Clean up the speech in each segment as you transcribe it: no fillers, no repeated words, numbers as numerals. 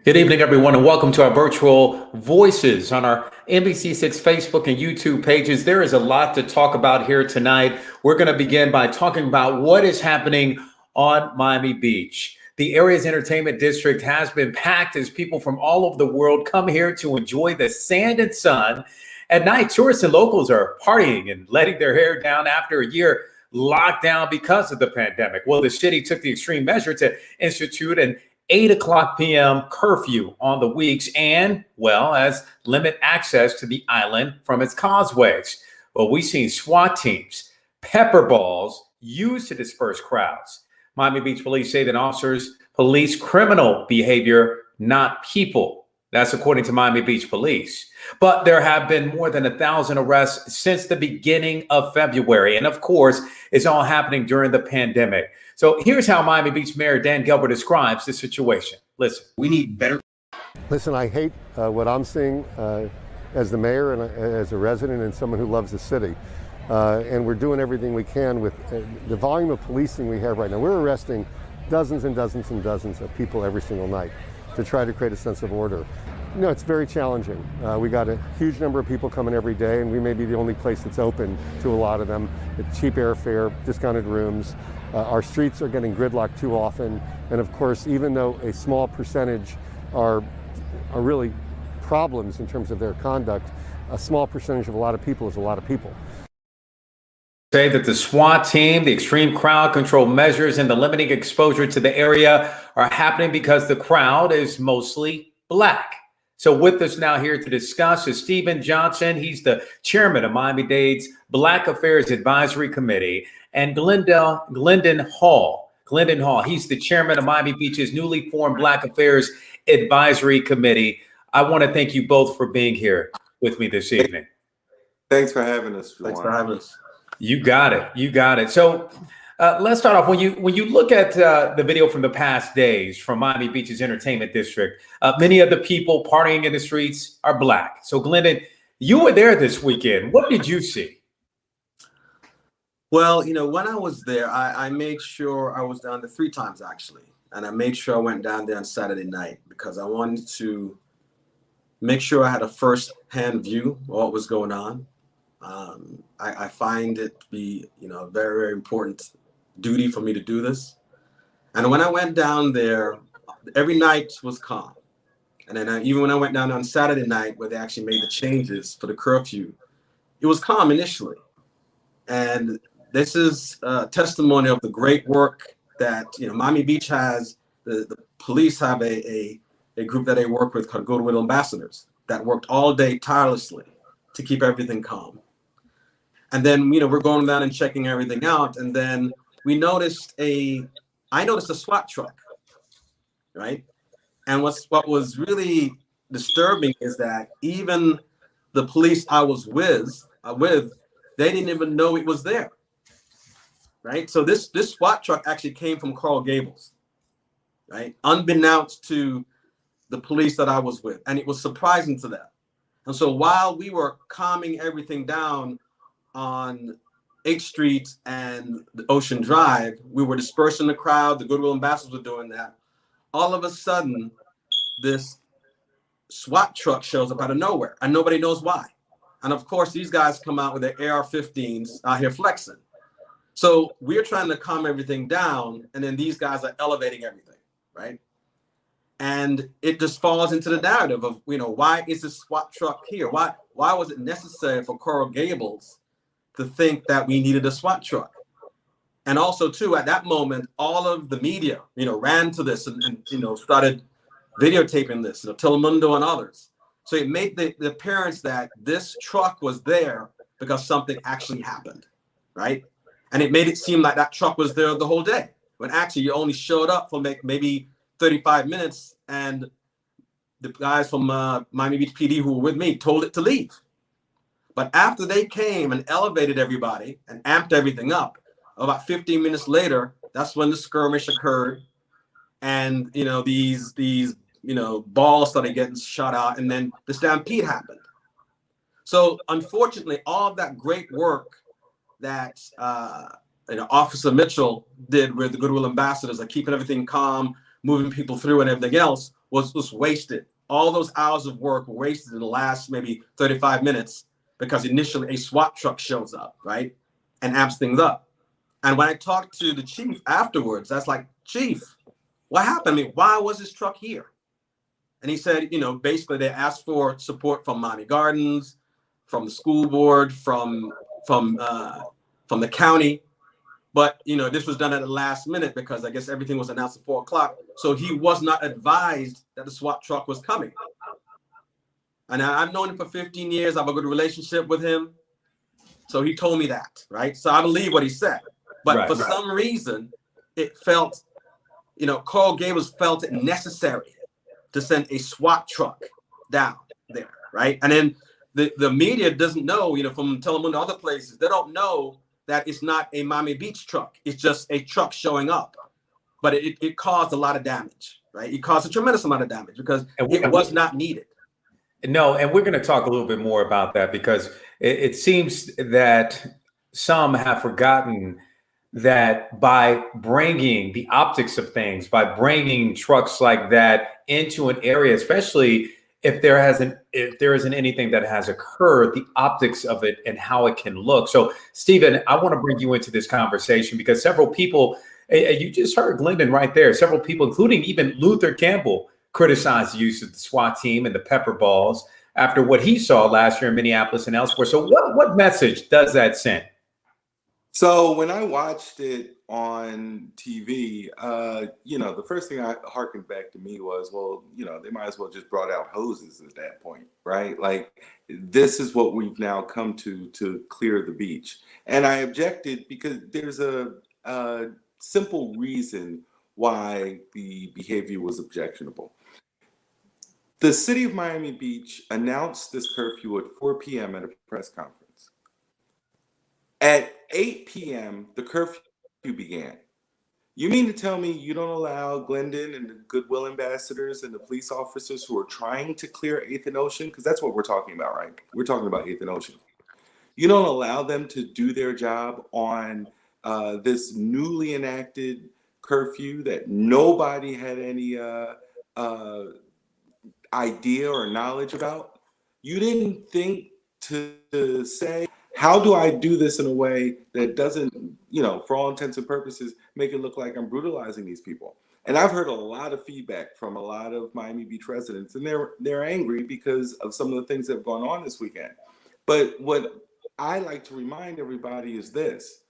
Good evening, everyone, and welcome to our virtual voices on our NBC6 Facebook and YouTube pages. There is a lot to talk about here tonight. We're going to begin by talking about what is happening on Miami Beach. The area's entertainment district has been packed as people from all over the world come here to enjoy the sand and sun. At night, tourists and locals are partying and letting their hair down after a year locked down because of the pandemic. Well, the city took the extreme measure to institute an 8 o'clock p.m. curfew on the weeks and, well, as limit access to the island from its causeways. Well, we've seen SWAT teams, pepper balls used to disperse crowds. Miami Beach police say that officers police criminal behavior, not people. That's according to Miami Beach police. But there have been more than 1,000 arrests since the beginning of February. And of course, it's all happening during the pandemic. So here's how Miami Beach Mayor Dan Gelber describes the situation. Listen. We need better. Listen, I hate what I'm seeing as the mayor and as a resident and someone who loves the city. And we're doing everything we can with the volume of policing we have right now. We're arresting dozens and dozens and dozens of people every single night to try to create a sense of order. You know, it's very challenging. We got a huge number of people coming every day, and we may be the only place that's open to a lot of them. It's cheap airfare, discounted rooms. Our streets are getting gridlocked too often. And of course, even though a small percentage are really problems in terms of their conduct, a small percentage of a lot of people is a lot of people. Say that the SWAT team, the extreme crowd control measures, and the limiting exposure to the area are happening because the crowd is mostly Black. So with us now here to discuss is Stephen Johnson. He's the chairman of Miami-Dade's Black Affairs Advisory Committee, and Glendon Hall. He's the chairman of Miami Beach's newly formed Black Affairs Advisory Committee. I want to thank you both for being here with me this evening. Thanks for having us. Thanks for having us. You got it. So let's start off. When you look at the video from the past days from Miami Beach's entertainment district, many of the people partying in the streets are Black. So Glendon, you were there this weekend. What did you see? Well, you know, when I was there, I made sure I was down there 3 times actually. And I made sure I went down there on Saturday night because I wanted to make sure I had a first-hand view of what was going on. I find it to be, you know, a very, very important duty for me to do this. And when I went down there, every night was calm. And then even when I went down on Saturday night, where they actually made the changes for the curfew, it was calm initially. And this is a testimony of the great work that, you know, Miami Beach has. The police have a group that they work with called Goodwill Ambassadors that worked all day tirelessly to keep everything calm. And then, you know, we're going down and checking everything out. And then I noticed a SWAT truck, right? And what was really disturbing is that even the police I was with, they didn't even know it was there, right? So this SWAT truck actually came from Coral Gables, right? Unbeknownst to the police that I was with. And it was surprising to them. And so while we were calming everything down on 8th Street and the Ocean Drive, we were dispersing the crowd. The Goodwill Ambassadors were doing that. All of a sudden, this SWAT truck shows up out of nowhere, and nobody knows why. And of course, these guys come out with their AR-15s out here flexing. So we're trying to calm everything down, and then these guys are elevating everything, right? And it just falls into the narrative of, you know, why is this SWAT truck here? Why was it necessary for Coral Gables to think that we needed a SWAT truck? And also, too, at that moment, all of the media, you know, ran to this and you know, started videotaping this, you know, Telemundo and others. So it made the appearance that this truck was there because something actually happened, right? And it made it seem like that truck was there the whole day, when actually you only showed up for maybe 35 minutes, and the guys from Miami Beach PD who were with me told it to leave. But after they came and elevated everybody and amped everything up, about 15 minutes later, that's when the skirmish occurred. And, you know, these you know, balls started getting shot out, and then the stampede happened. So unfortunately, all of that great work that you know, Officer Mitchell did with the Goodwill Ambassadors, like keeping everything calm, moving people through and everything else, was wasted. All those hours of work were wasted in the last maybe 35 minutes because initially a SWAT truck shows up, right, and amps things up. And when I talked to the chief afterwards, that's like, Chief, what happened? I mean, why was this truck here? And he said, basically they asked for support from Miami Gardens, from the school board, from the county. But, this was done at the last minute because I guess everything was announced at 4 o'clock. So he was not advised that the SWAT truck was coming. And I've known him for 15 years. I have a good relationship with him. So he told me that, right? So I believe what he said. But for some reason, it felt, Coral Gables felt it necessary to send a SWAT truck down there, right? And then the media doesn't know, from Telemundo to other places, they don't know that it's not a Miami Beach truck. It's just a truck showing up. But it caused a lot of damage, right? It caused a tremendous amount of damage because it was not needed. No, and we're going to talk a little bit more about that because it seems that some have forgotten that by bringing the optics of things, by bringing trucks like that into an area, especially if there isn't anything that has occurred, the optics of it and how it can look. So, Stephen, I want to bring you into this conversation because several people, you just heard Glendon right there, several people, including even Luther Campbell, criticized the use of the SWAT team and the pepper balls after what he saw last year in Minneapolis and elsewhere. So what message does that send? So when I watched it on TV, the first thing I harkened back to me was, well, they might as well just brought out hoses at that point, right? Like, this is what we've now come to clear the beach. And I objected because there's a simple reason why the behavior was objectionable. The city of Miami Beach announced this curfew at 4 p.m. at a press conference. At 8 p.m., the curfew began. You mean to tell me you don't allow Glendon and the Goodwill ambassadors and the police officers who are trying to clear 8th and Ocean, because that's what we're talking about, right? We're talking about 8th and Ocean. You don't allow them to do their job on this newly enacted curfew that nobody had any idea or knowledge about? You didn't think to say, how do I do this in a way that doesn't, for all intents and purposes, make it look like I'm brutalizing these people? And I've heard a lot of feedback from a lot of Miami Beach residents, and they're angry because of some of the things that have gone on this weekend. But what I like to remind everybody is this: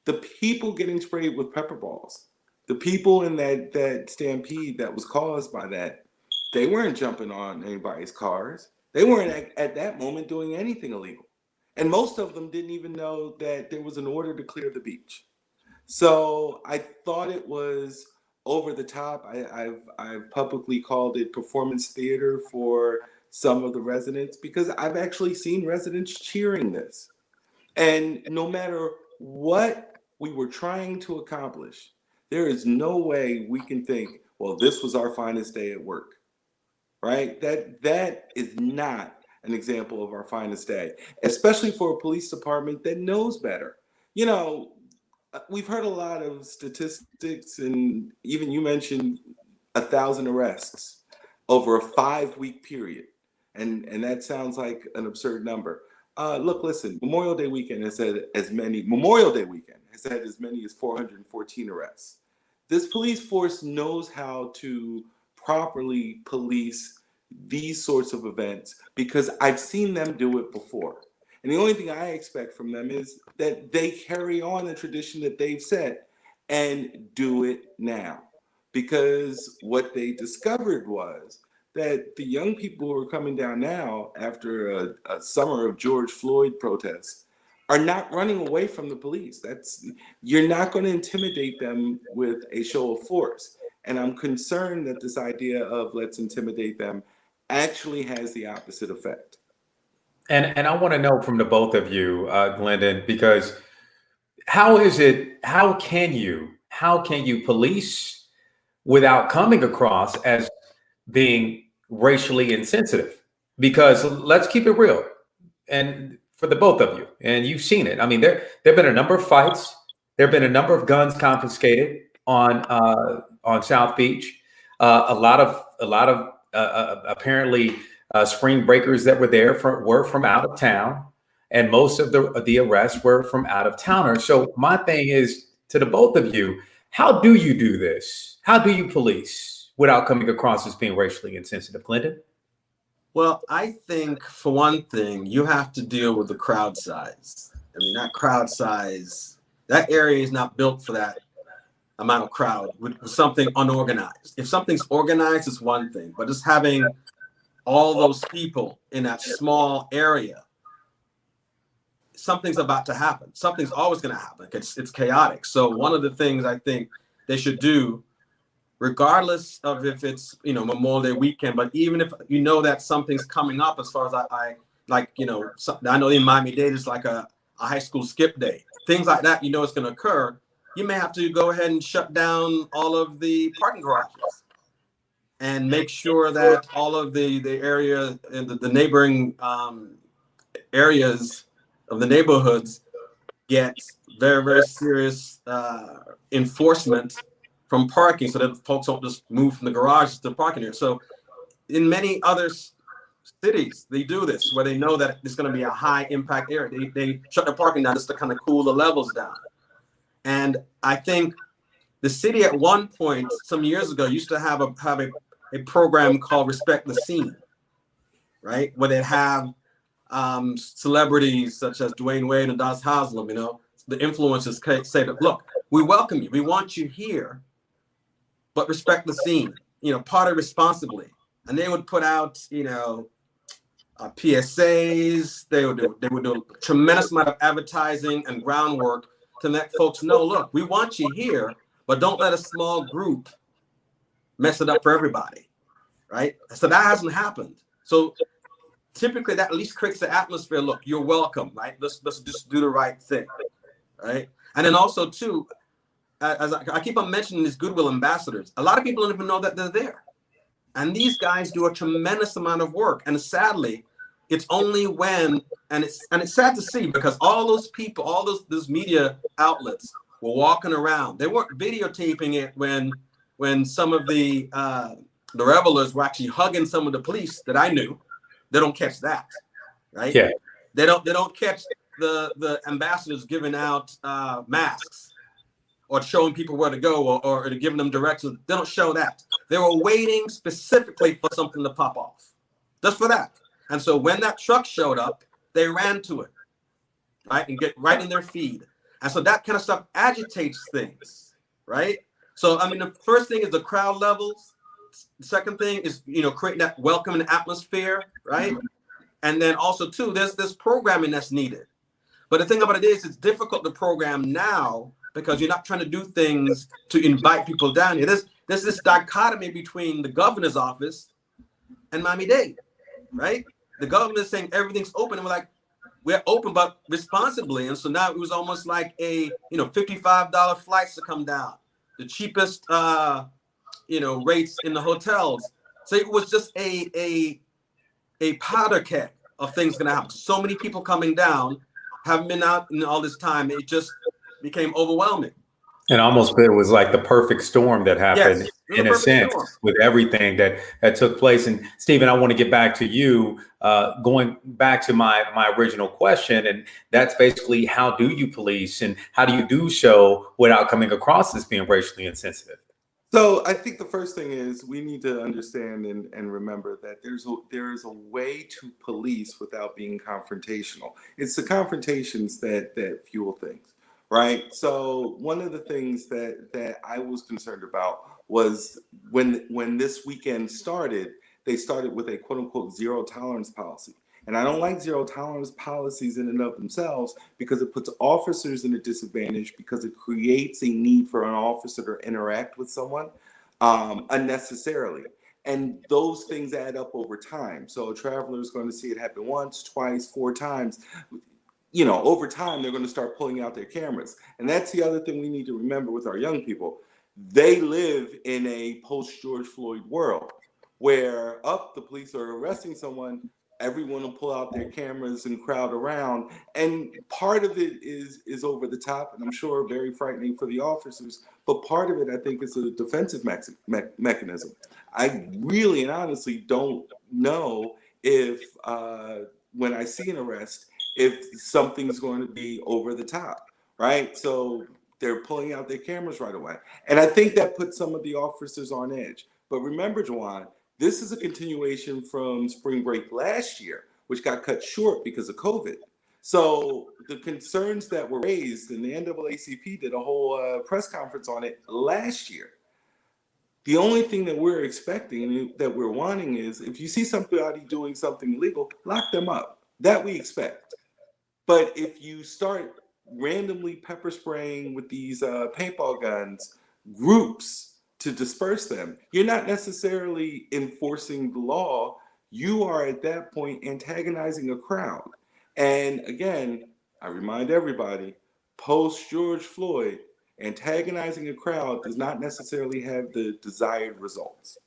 the people getting sprayed with pepper balls, the people in that stampede that was caused by that, they weren't jumping on anybody's cars. They weren't at that moment doing anything illegal. And most of them didn't even know that there was an order to clear the beach. So I thought it was over the top. I've publicly called it performance theater for some of the residents because I've actually seen residents cheering this. And no matter what we were trying to accomplish, there is no way we can think, well, this was our finest day at work. Right? That is not an example of our finest day, especially for a police department that knows better. We've heard a lot of statistics, and even you mentioned 1,000 arrests over a 5-week period. And that sounds like an absurd number. Listen, Memorial Day weekend has had as many as 414 arrests. This police force knows how to properly police these sorts of events because I've seen them do it before. And the only thing I expect from them is that they carry on the tradition that they've set and do it now. Because what they discovered was that the young people who are coming down now after a summer of George Floyd protests are not running away from the police. You're not going to intimidate them with a show of force. And I'm concerned that this idea of let's intimidate them actually has the opposite effect. And I want to know from the both of you, Glendon, because how can you police without coming across as being racially insensitive? Because let's keep it real. And for the both of you, and you've seen it. I mean, there have been a number of fights. There have been a number of guns confiscated on South Beach. A lot of apparently spring breakers that were there were from out of town, and most of the arrests were from out of towners. So my thing is to the both of you: how do you do this? How do you police without coming across as being racially insensitive, Glendon? Well, I think for one thing, you have to deal with the crowd size. I mean, that crowd size, that area is not built for that amount of crowd with something unorganized. If something's organized, it's one thing, but just having all those people in that small area, something's about to happen. Something's always going to happen. It's chaotic. So one of the things I think they should do, regardless of if it's, you know, Memorial Day weekend, but even if you know that something's coming up, as far as I like, you know, I know in Miami-Dade it's like a high school skip day, things like that, you know, it's going to occur. You may have to go ahead and shut down all of the parking garages and make sure that all of the area and the neighboring areas of the neighborhoods get very, very serious enforcement from parking, so that folks don't just move from the garages to the parking area. So in many other cities, they do this where they know that it's going to be a high impact area. They shut the parking down just to kind of cool the levels down. And I think the city at one point, some years ago, used to have a program called Respect the Scene, right? Where they have celebrities such as Dwayne Wade and Das Haslam, you know, the influencers say that, look, we welcome you. We want you here, but respect the scene, you know, party responsibly. And they would put out, you know, PSAs. They would do a tremendous amount of advertising and groundwork to let folks know, look, we want you here, but don't let a small group mess it up for everybody, right? So that hasn't happened. So typically that at least creates the atmosphere. Look, you're welcome, right? Let's just do the right thing, right? And then also too, as I keep on mentioning these goodwill ambassadors, a lot of people don't even know that they're there. And these guys do a tremendous amount of work. And sadly, it's only when, and it's sad to see, because all those people, all those media outlets were walking around. They weren't videotaping it when some of the revelers were actually hugging some of the police that I knew. They don't catch that, right? Yeah. They don't catch the ambassadors giving out masks or showing people where to go or giving them directions. They don't show that. They were waiting specifically for something to pop off, just for that. And so when that truck showed up, they ran to it, right, and get right in their feed. And so that kind of stuff agitates things, right? So I mean, the first thing is the crowd levels. The second thing is, you know, creating that welcoming atmosphere, right? And then also too, there's this programming that's needed. But the thing about it is, it's difficult to program now because you're not trying to do things to invite people down here. There's this dichotomy between the governor's office and Miami-Dade, right? The governor's saying everything's open, and we're open, but responsibly. And so now it was almost like a, you know, $55 flights to come down, the cheapest, you know, rates in the hotels. So it was just a powder keg of things gonna happen. So many people coming down, haven't been out in all this time. It just became overwhelming. And almost it was like the perfect storm that happened, Yes, in a sense, with everything that took place. And Stephen, I want to get back to you, going back to my original question, and that's basically, how do you police and how do you do so without coming across as being racially insensitive? So I think the first thing is we need to understand and remember that there is a way to police without being confrontational. It's the confrontations that fuel things. Right. So one of the things that I was concerned about was when this weekend started, they started with a quote unquote zero tolerance policy. And I don't like zero tolerance policies in and of themselves because it puts officers in a disadvantage, because it creates a need for an officer to interact with someone unnecessarily. And those things add up over time. So a traveler is going to see it happen once, twice, 4 times. You know, over time, they're going to start pulling out their cameras. And that's the other thing we need to remember with our young people. They live in a post-George Floyd world where the police are arresting someone. everyone will pull out their cameras and crowd around. And part of it is over the top, and I'm sure very frightening for the officers. But part of it, I think, is a defensive mechanism. I really and honestly don't know if when I see an arrest, if something's going to be over the top, right? So they're pulling out their cameras right away. And I think that puts some of the officers on edge. But remember, Jawan, this is a continuation from spring break last year, which got cut short because of COVID. So the concerns that were raised, and the NAACP did a whole press conference on it last year. The only thing that we're expecting and that we're wanting is if you see somebody doing something illegal, lock them up. That we expect. But if you start randomly pepper spraying with these paintball guns, groups to disperse them, you're not necessarily enforcing the law. You are at that point antagonizing a crowd. And again, I remind everybody, post George Floyd, antagonizing a crowd does not necessarily have the desired results.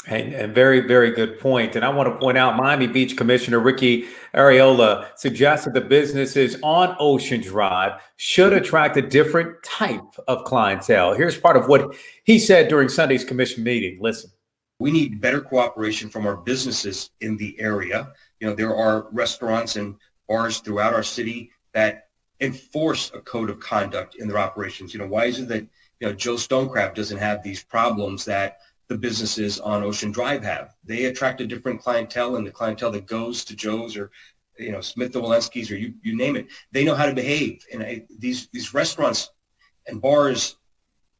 And a very, very good point. And I want to point out Miami Beach Commissioner Ricky Arriola suggested the businesses on Ocean Drive should attract a different type of clientele. Here's part of what he said during Sunday's commission meeting. Listen. We need better cooperation from our businesses in the area. There are restaurants and bars throughout our city that enforce a code of conduct in their operations. Why is it that, Joe Stonecraft doesn't have these problems that the businesses on Ocean Drive have? They attract a different clientele, and the clientele that goes to Joe's or, Smith & Walensky's or you name it, they know how to behave. And these restaurants and bars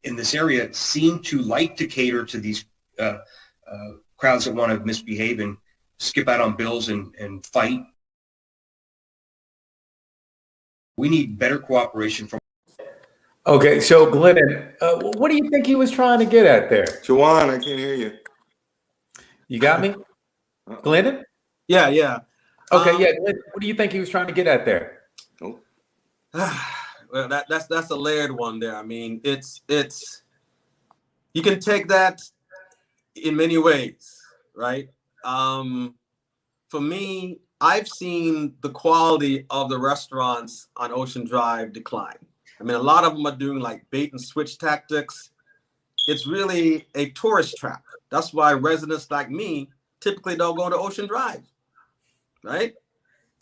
in this area seem to like to cater to these crowds that want to misbehave and skip out on bills and fight. We need better cooperation from. Okay, so Glendon, what do you think he was trying to get at there? Jawan, I can't hear you. You got me? Glendon? Yeah. Okay, yeah. Glendon, what do you think he was trying to get at there? Oh. Well, that's a layered one there. I mean, it's you can take that in many ways, right? For me, I've seen the quality of the restaurants on Ocean Drive decline. I mean, a lot of them are doing like bait and switch tactics. It's really a tourist trap. That's why residents like me typically don't go to Ocean Drive, right?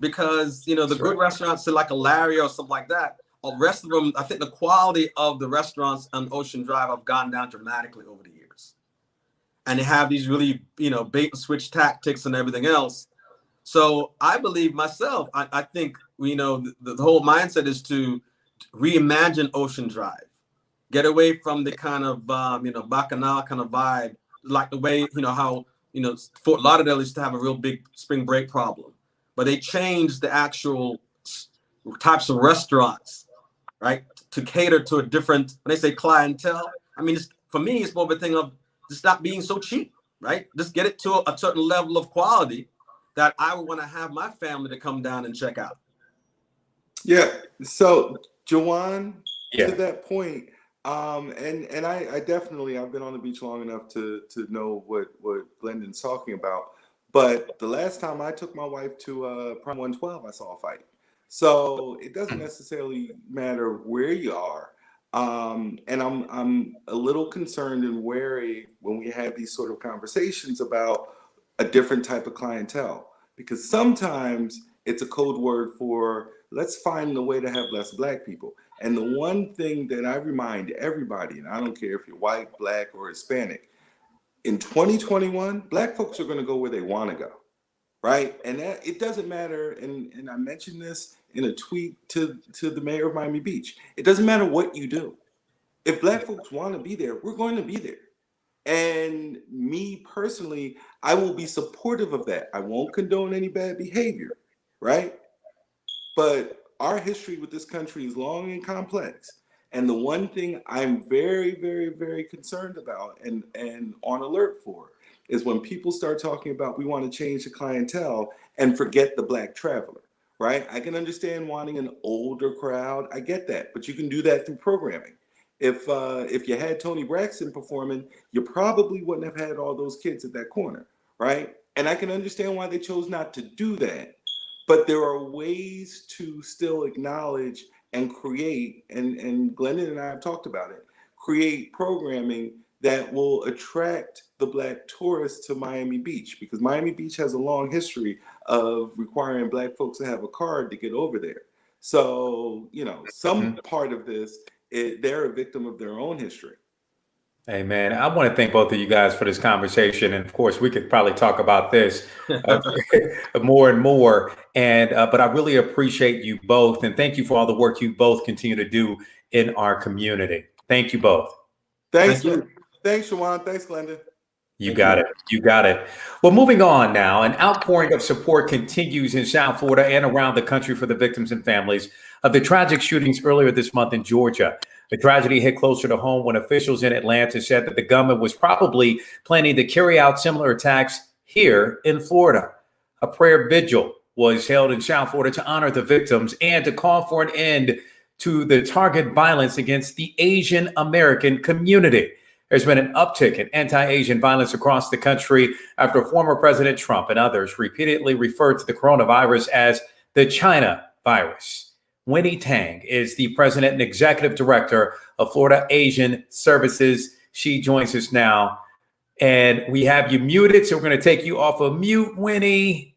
Because, the good restaurants like a Larry or something like that, the rest of them, I think the quality of the restaurants on Ocean Drive have gone down dramatically over the years. And they have these really, bait and switch tactics and everything else. So I believe myself, I think, the whole mindset is to reimagine Ocean Drive, get away from the kind of, Bacchanal kind of vibe, like the way, how, Fort Lauderdale used to have a real big spring break problem, but they changed the actual types of restaurants, right, to cater to a different, when they say clientele, I mean, for me, it's more of a thing of just not being so cheap, right? Just get it to a certain level of quality that I would want to have my family to come down and check out. Yeah. So, Jawan, to that point, and I definitely, I've been on the beach long enough to know what Glendon's talking about. But the last time I took my wife to Prime 112, I saw a fight. So it doesn't necessarily matter where you are. And I'm a little concerned and wary when we have these sort of conversations about a different type of clientele, because sometimes it's a code word for let's find a way to have less Black people. And the one thing that I remind everybody, and I don't care if you're white, Black, or Hispanic, in 2021, Black folks are going to go where they want to go, right? And that, it doesn't matter, and I mentioned this in a tweet to the mayor of Miami Beach. It doesn't matter what you do. If Black folks want to be there, we're going to be there. And me personally, I will be supportive of that. I won't condone any bad behavior, right? But our history with this country is long and complex. And the one thing I'm very, very, very concerned about and on alert for is when people start talking about we want to change the clientele and forget the Black traveler, right? I can understand wanting an older crowd. I get that, but you can do that through programming. If you had Tony Braxton performing, you probably wouldn't have had all those kids at that corner, right? And I can understand why they chose not to do that. But there are ways to still acknowledge and create, and Glendon and I have talked about it, create programming that will attract the Black tourists to Miami Beach, because Miami Beach has a long history of requiring Black folks to have a card to get over there. So, you know, some part of this, they're a victim of their own history. Hey, man, I want to thank both of you guys for this conversation. And of course, we could probably talk about this more and more. And but I really appreciate you both. And thank you for all the work you both continue to do in our community. Thank you both. Thanks, thanks, Jawan. Thanks, Glendon. You got it. You got it. Well, moving on now, an outpouring of support continues in South Florida and around the country for the victims and families of the tragic shootings earlier this month in Georgia. The tragedy hit closer to home when officials in Atlanta said that the gunman was probably planning to carry out similar attacks here in Florida. A prayer vigil was held in South Florida to honor the victims and to call for an end to the target violence against the Asian American community. There's been an uptick in anti-Asian violence across the country after former President Trump and others repeatedly referred to the coronavirus as the China virus. Winnie Tang is the president and executive director of Florida Asian Services. She joins us now, and we have you muted, so we're going to take you off of mute, Winnie.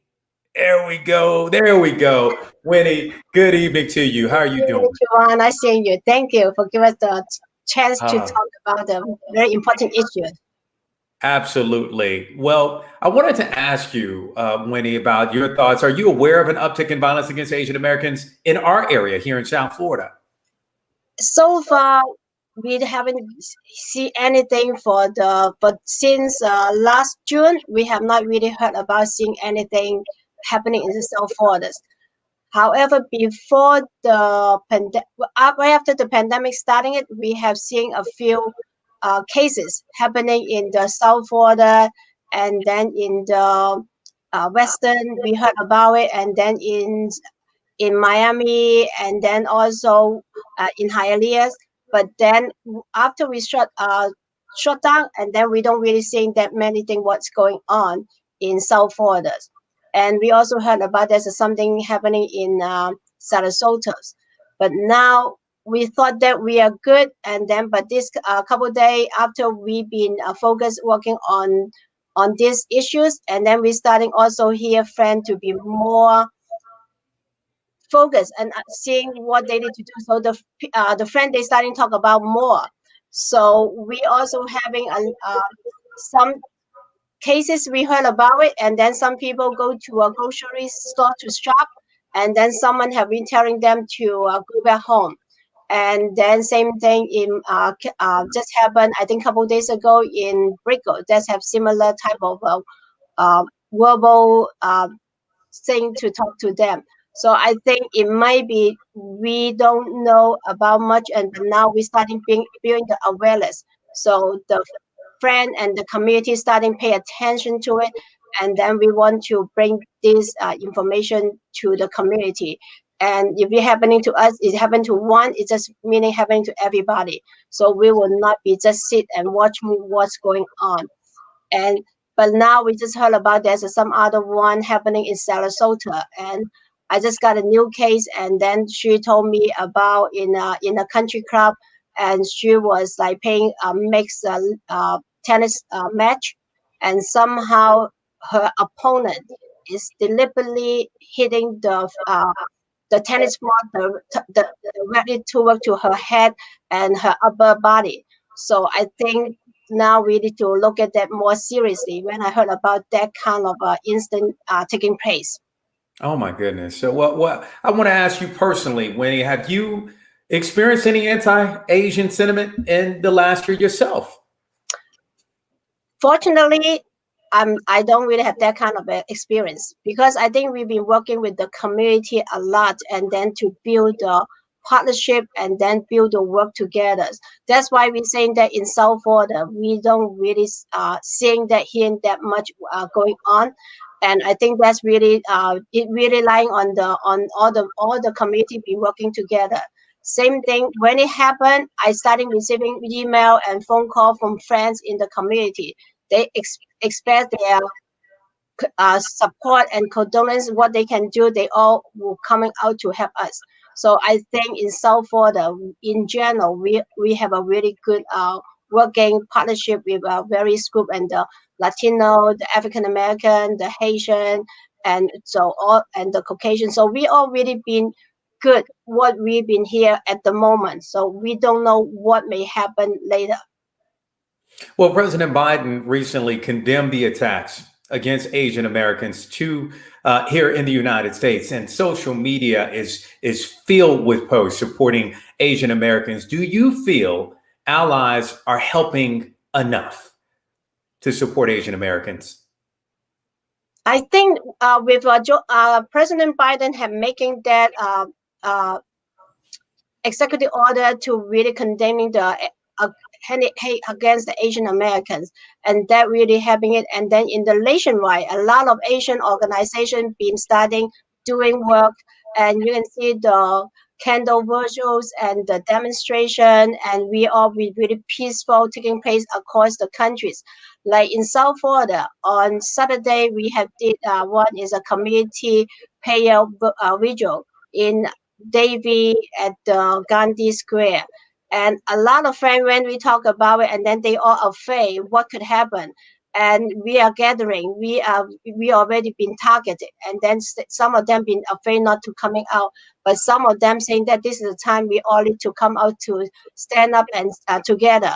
There we go. There we go. Winnie, good evening to you. How are you doing? Jawan, I see you. Thank you for giving us the chance to talk about a very important issue. Absolutely. Well, I wanted to ask you, Winnie, about your thoughts. Are you aware of an uptick in violence against Asian Americans in our area here in South Florida? So far, we haven't seen anything but since last June, we have not really heard about seeing anything happening in South Florida. However, before the right after the pandemic starting, we have seen a few cases happening in the South Florida, and then in the Western, we heard about it, and then in Miami, and then also in Hialeah. But then after we shut down, and then we don't really see that many things what's going on in South Florida. And we also heard about there's something happening in Sarasota. But now we thought that we are good, and then but this couple of days after we've been focused working on these issues, and then we starting also hear friends to be more focused and seeing what they need to do. So the friend they starting to talk about more. So we also having some cases we heard about it, and then some people go to a grocery store to shop, and then someone have been telling them to go back home. And then same thing in just happened I think a couple of days ago in Brickell. That have similar type of verbal thing to talk to them. So I think it might be we don't know about much, and now we starting building the awareness. So the friend and the community starting pay attention to it, and then we want to bring this information to the community. And if it happening to us, it happened to one, it just meaning happening to everybody. So we will not be just sit and watch what's going on. But now we just heard about there's some other one happening in Sarasota, and I just got a new case, and then she told me about in a country club, and she was like playing a mixed tennis match, and somehow her opponent is deliberately hitting the tennis ball directly toward to her head and her upper body. So I think now we need to look at that more seriously when I heard about that kind of incident taking place. Oh my goodness. So what I want to ask you personally, Winnie, have you experienced any anti-Asian sentiment in the last year yourself? Fortunately, I don't really have that kind of experience, because I think we've been working with the community a lot, and then to build the partnership and then build the work together. That's why we're saying that in South Florida, we don't really seeing that, hearing that much going on. And I think that's really it really relying on all the community be working together. Same thing when it happened, I started receiving email and phone call from friends in the community. They express their support and condolence, what they can do, they all will coming out to help us. So I think in South Florida, in general, we have a really good working partnership with various group and the Latino, the African American, the Haitian, and so all and the Caucasian. So we all really been good what we've been here at the moment. So we don't know what may happen later. Well, President Biden recently condemned the attacks against Asian Americans here in the United States, and social media is filled with posts supporting Asian Americans. Do you feel allies are helping enough to support Asian Americans? I think with President Biden have making that executive order to really condemning the hate against the Asian Americans, and that really having it. And then in the nationwide, a lot of Asian organizations been starting doing work, and you can see the candle virtuals and the demonstration, and we all be really peaceful taking place across the countries. Like in South Florida, on Saturday we have did one is a community prayer vigil in Davie at the Gandhi Square. And a lot of friends, when we talk about it, and then they are afraid what could happen. And we are gathering. We already been targeted, and then some of them been afraid not to coming out. But some of them saying that this is the time we all need to come out to stand up and together.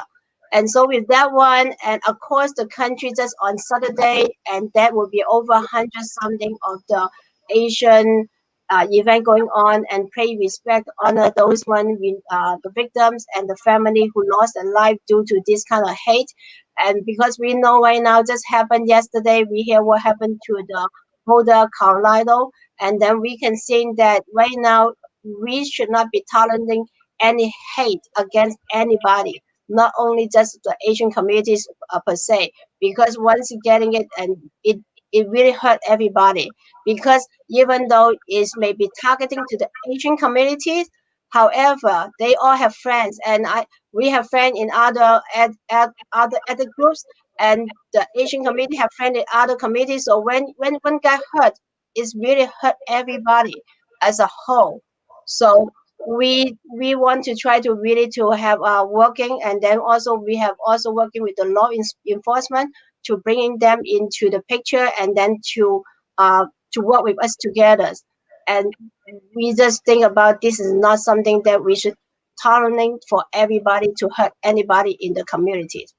And so with that one, and across the country, just on Saturday, and that will be over 100 something of the Asian event going on, and pay respect, honor those one with the victims and the family who lost their life due to this kind of hate. And because we know right now, just happened yesterday, we hear what happened to the Boulder, Colorado, and then we can see that right now we should not be tolerating any hate against anybody, not only just the Asian communities per se, because once you're getting it, and it really hurt everybody, because even though it may be targeting to the Asian communities, however, they all have friends, and we have friends in other other ethnic groups, and the Asian community have friends in other communities. So when one guy hurt, it's really hurt everybody as a whole. So we want to try to really to have working, and then also we have also working with the law enforcement to bringing them into the picture, and then to work with us together. And we just think about this is not something that we should tolerate for everybody to hurt anybody in the communities.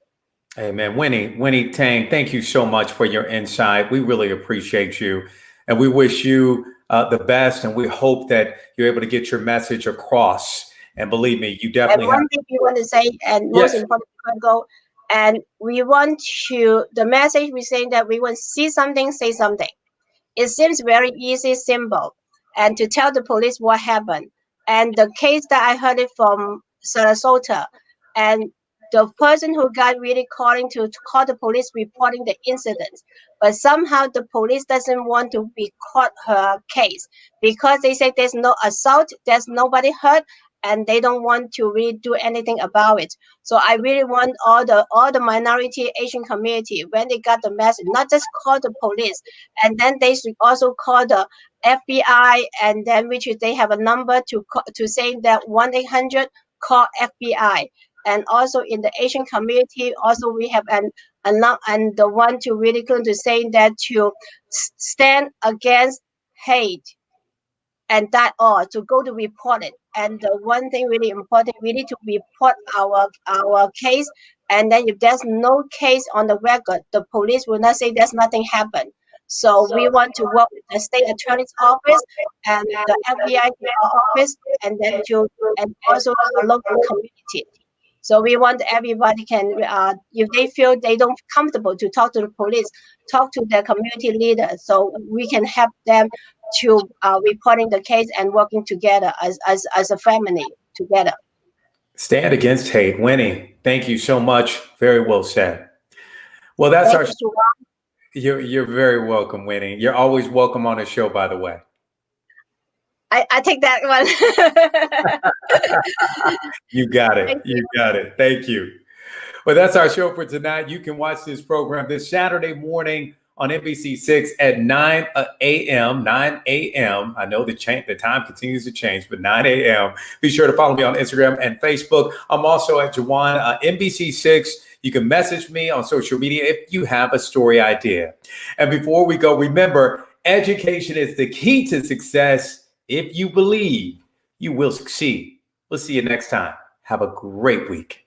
Amen. Winnie Tang, thank you so much for your insight. We really appreciate you, and we wish you the best, and we hope that you're able to get your message across. And believe me, you definitely have. And one thing we want to say, and most important, go, and we want to, the message we're saying that we want to see something, say something. It seems very easy, simple, and to tell the police what happened. And the case that I heard it from Sarasota, and the person who got really calling to call the police reporting the incident, but somehow the police doesn't want to record her case because they say there's no assault, there's nobody hurt, and they don't want to really do anything about it. So I really want all the minority Asian community, when they got the message, not just call the police, and then they should also call the FBI, and then which they have a number to say that 1-800 call FBI. And also in the Asian community, also we have and the one to really come to saying that to stand against hate, and that all to go to report it. And the one thing really important, we need to report our case. And then if there's no case on the record, the police will not say there's nothing happened. So we want to work with the state attorney's office and the FBI office, and then and also the local community. So we want everybody can, if they feel they don't comfortable to talk to the police, talk to their community leader, so we can help them to reporting the case and working together as a family together. Stand against hate. Winnie, thank you so much. Very well said. Well, that's you're very welcome, Winnie. You're always welcome on the show, by the way. I take that one. You got it. You got it. Thank you. Well, that's our show for tonight. You can watch this program this Saturday morning on NBC6 at 9 a.m. 9 a.m. I know the time continues to change, but 9 a.m. Be sure to follow me on Instagram and Facebook. I'm also at Jawan NBC6. You can message me on social media if you have a story idea. And before we go, remember, education is the key to success. If you believe, you will succeed. We'll see you next time. Have a great week.